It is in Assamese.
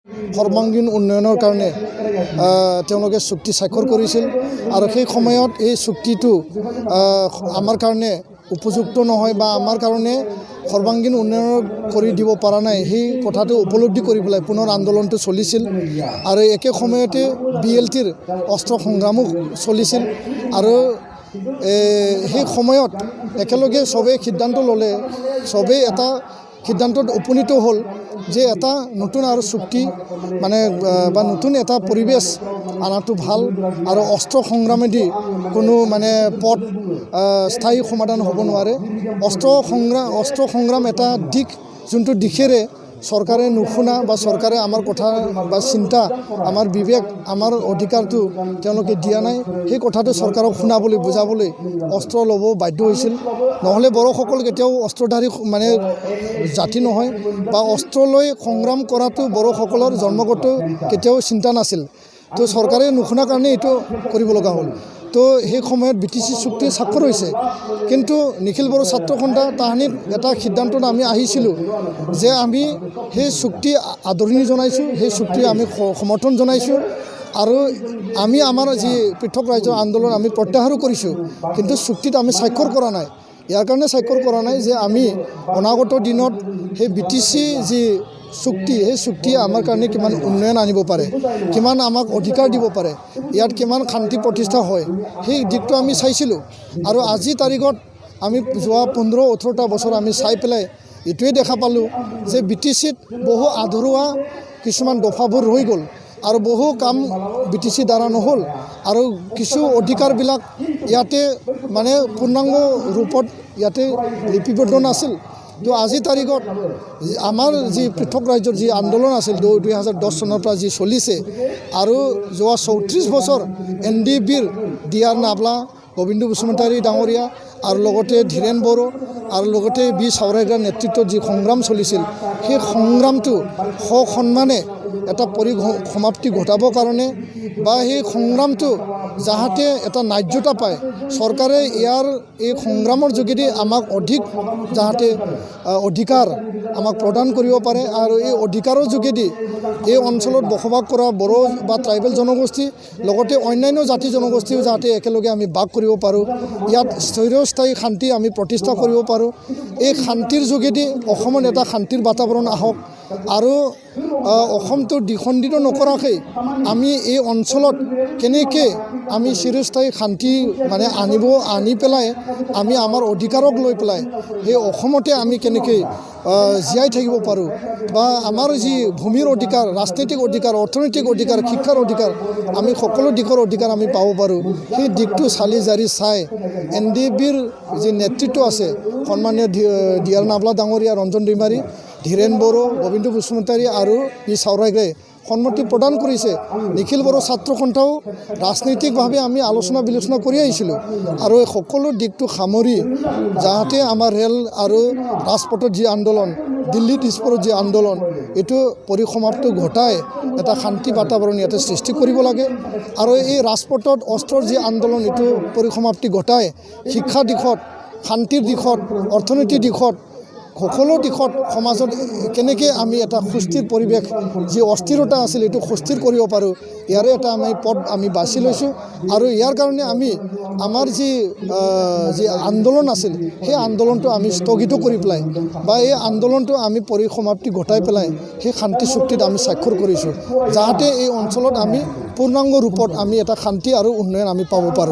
সৰ্বাংগীন উন্নয়নৰ কাৰণে তেওঁলোকে চুক্তি স্বাক্ষৰ কৰিছিল আৰু সেই সময়ত এই চুক্তিটো আমাৰ কাৰণে উপযুক্ত নহয় বা আমাৰ কাৰণে সৰ্বাংগীন উন্নয়ন কৰি দিব পৰা নাই সেই কথাটো উপলব্ধি কৰি পেলাই পুনৰ আন্দোলনটো চলিছিল আৰু একে সময়তে BLTৰ অস্ত্ৰ সংগ্ৰামো চলিছিল আৰু সেই সময়ত একেলগে চবেই সিদ্ধান্ত ল'লে চবেই এটা সিদ্ধান্তত উপনীত হ'ল যে এটা নতুন আৰু চুক্তি মানে বা নতুন এটা পৰিৱেশ আনাটো ভাল আৰু অস্ত্ৰ সংগ্ৰামেদি কোনো মানে পথ স্থায়ী সমাধান হ'ব নোৱাৰে অস্ত্ৰ সংগ্ৰাম এটা দিশ যোনটো দিশেৰে চৰকাৰে নুশুনা বা চৰকাৰে আমাৰ কথা বা চিন্তা আমাৰ বিবেক আমাৰ অধিকাৰটো তেওঁলোকে দিয়া নাই সেই কথাটো চৰকাৰক শুনাবলৈ বুজাবলৈ অস্ত্ৰ ল'ব বাধ্য হৈছিল নহ'লে বড়োসকল কেতিয়াও অস্ত্ৰধাৰী মানে জাতি নহয় বা অস্ত্ৰ লৈ সংগ্ৰাম কৰাটো বড়োসকলৰ জন্মগত কেতিয়াও চিন্তা নাছিল তো চৰকাৰে নুশুনাৰ কাৰণে এইটো কৰিব লগা হ'ল তো সেই সময়ত BTC চুক্তি স্বাক্ষৰ হৈছে কিন্তু নিখিল বড়ো ছাত্ৰ সন্থা তাহানিত এটা সিদ্ধান্তত আমি আহিছিলোঁ যে আমি সেই চুক্তি আদৰণি জনাইছোঁ সেই চুক্তি আমি সমৰ্থন জনাইছোঁ আৰু আমি আমাৰ যি পৃথক ৰাজ্যৰ আন্দোলন আমি প্ৰত্যাহাৰো কৰিছোঁ কিন্তু চুক্তিত আমি স্বাক্ষৰ কৰা নাই ইয়াৰ কাৰণে স্বাক্ষৰ কৰা নাই যে আমি অনাগত দিনত সেই BTC যি চুক্তি সেই চুক্তিয়ে আমাৰ কাৰণে কিমান উন্নয়ন আনিব পাৰে কিমান আমাক অধিকাৰ দিব পাৰে ইয়াত কিমান শান্তি প্ৰতিষ্ঠা হয় সেই দিশটো আমি চাইছিলোঁ আৰু আজি তাৰিখত আমি যোৱা 15-18টা বছৰ আমি চাই পেলাই এইটোৱে দেখা পালোঁ যে BTCত বহু আধৰুৱা কিছুমান দফাবোৰ ৰৈ গ'ল আৰু বহু কাম BTC দ্বাৰা নহ'ল আৰু কিছু অধিকাৰবিলাক ইয়াতে মানে পূৰ্ণাংগ ৰূপত ইয়াতে লিপিবদ্ধ নাছিল তো আজি তাৰিখত আমাৰ যি পৃথক ৰাজ্যৰ যি আন্দোলন আছিল 2010 চনৰ পৰা যি চলিছে আৰু যোৱা 34 বছৰ NDBৰ DR নাভলা গোবিন্দ বসুমতাৰী ডাঙৰীয়া আৰু লগতে ধীৰেন বড়ো আৰু লগতে বি চাউৰাইগ্ৰাৰ নেতৃত্বত যি সংগ্ৰাম চলিছিল সেই সংগ্ৰামটো সন্মানে এটা পৰিসমাপ্তি ঘটাবৰ কাৰণে বা সেই সংগ্ৰামটো যাহাতে এটা ন্যায্যতা পায় চৰকাৰে ইয়াৰ এই সংগ্ৰামৰ যোগেদি আমাক অধিক যাহাতে অধিকাৰ আমাক প্ৰদান কৰিব পাৰে আৰু এই অধিকাৰৰ যোগেদি এই অঞ্চলত বসবাস কৰা বড়ো বা ট্ৰাইবেল জনগোষ্ঠী লগতে অন্যান্য জাতি জনগোষ্ঠীও যাতে একেলগে আমি বাস কৰিব পাৰোঁ ইয়াত চিৰস্থায়ী শান্তি আমি প্ৰতিষ্ঠা কৰিব পাৰোঁ এই শান্তিৰ যোগেদি অসমত এটা শান্তিৰ বাতাবৰণ আহক আৰু অসমটো দ্বিখণ্ডিত নকৰাকৈ আমি এই অঞ্চলত কেনেকৈ আমি চিৰস্থায়ী শান্তি মানে আনি পেলাই আমি আমাৰ অধিকাৰক লৈ পেলাই সেই অসমতে আমি কেনেকৈ জীয়াই থাকিব পাৰোঁ বা আমাৰ যি ভূমিৰ অধিকাৰ ৰাজনৈতিক অধিকাৰ অৰ্থনৈতিক অধিকাৰ শিক্ষাৰ অধিকাৰ আমি সকলো দিশৰ অধিকাৰ আমি পাব পাৰোঁ সেই দিশটো চালি জাৰি চাই NDBৰ যি নেতৃত্ব আছে সন্মানীয় DR নাভলা ডাঙৰীয়া ৰঞ্জন দৈমাৰী ধীৰেন বড়ো গোবিন্দ বসুমতাৰী আৰু বি চাউৰাইগ্ৰাই সন্মতি প্ৰদান কৰিছে নিখিল বড়ো ছাত্ৰ সন্থাও ৰাজনৈতিকভাৱে আমি আলোচনা বিলোচনা কৰি আহিছিলোঁ আৰু এই সকলো দিশটো সামৰি যাহাতে আমাৰ ৰেল আৰু ৰাজপথত যি আন্দোলন দিল্লী দিছপুৰত যি আন্দোলন এইটো পৰিসমাপ্তি ঘটাই এটা শান্তি বাতাবৰণ ইয়াতে সৃষ্টি কৰিব লাগে আৰু এই ৰাজপথত অস্ত্ৰৰ যি আন্দোলন এইটো পৰিসমাপ্তি ঘটাই শিক্ষা দিশত শান্তিৰ দিশত অৰ্থনৈতিক দিশত সকলো দিশত সমাজত কেনেকৈ আমি এটা সুস্থিৰ পৰিৱেশ যি অস্থিৰতা আছিল এইটো সুস্থিৰ কৰিব পাৰোঁ ইয়াৰে এটা আমি পথ আমি বাছি লৈছোঁ আৰু ইয়াৰ কাৰণে আমি আমাৰ যি আন্দোলন আছিল সেই আন্দোলনটো আমি স্থগিত কৰি পেলাই বা এই আন্দোলনটো আমি পৰিসমাপ্তি ঘটাই পেলাই সেই শান্তি চুক্তিত আমি স্বাক্ষৰ কৰিছোঁ যাহাতে এই অঞ্চলত আমি পূৰ্ণাংগ ৰূপত আমি এটা শান্তি আৰু উন্নয়ন আমি পাব পাৰোঁ।